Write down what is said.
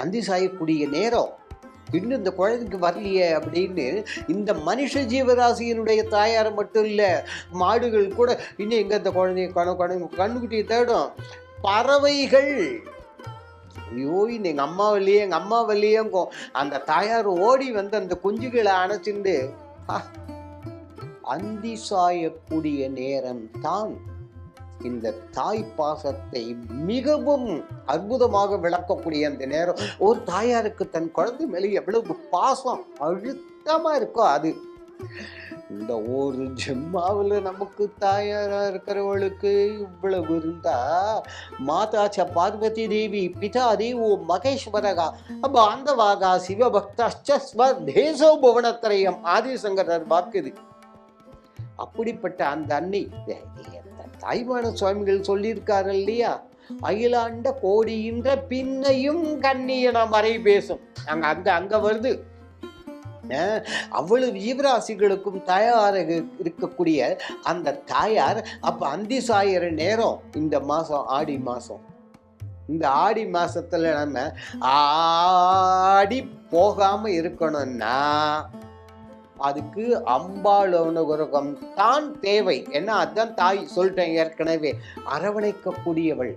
அந்தி சாயக்கூடிய நேரம், இன்னும் இந்த குழந்தைக்கு வரலையே அப்படின்னு இந்த மனுஷ ஜீவராசியினுடைய தாயார் மட்டும் இல்லை, மாடுகள் கூட இன்னும் எங்க இந்த குழந்தைய கண்ணுக்குட்டியை தேடும். பறவைகள், ஐயோ இந்த எங்க அம்மா வரலையே, எங்க அம்மா வரலையேங்கோ. அந்த தாயார் ஓடி வந்து அந்த குஞ்சுகளை அணைச்சிண்டு அந்தி சாயக்கூடிய நேரம் தான் இந்த தாய் பாசத்தை மிகவும் அற்புதமாக விளக்கக்கூடிய அந்த நேரம். ஒரு தாயாருக்கு தன் குழந்தை மேலே எவ்வளவு பாசம் அழுத்தமா இருக்கோ அது. இந்த ஒரு ஜென்மாவில் நமக்கு தாயாரா இருக்கிறவளுக்கு இவ்வளவு இருந்தா, மாதாச்ச பார்வதி தேவி பிதா தேவோ மகேஸ்வரகா பாந்தவாகா சிவபக்தேசோ புவனத்திரயம் ஆதிசங்கரர் வாக்குது. அப்படிப்பட்ட அந்த அன்னை தாய்மான சுவாமிகள் சொல்லியிருக்காரு இல்லையா, அகிலாண்ட கோடியின்ற பின்னையும் கண்ணியன மறை பேசும். அங்க வருது. அவ்வளவு ஜீவராசிகளுக்கும் தாயாராக இருக்கக்கூடிய அந்த தாயார் அப்ப அந்தி சாயிற நேரம் இந்த மாசம் ஆடி மாசம். இந்த ஆடி மாசத்துல நம்ம ஆடி போகாம இருக்கணும்னா அதுக்கு அம்பாள் அனுகிரகம் தான் தேவை. ஏன்னா அதுதான் தாய் சொல்லிட்டேன் ஏற்கனவே, அரவணைக்கக்கூடியவள்.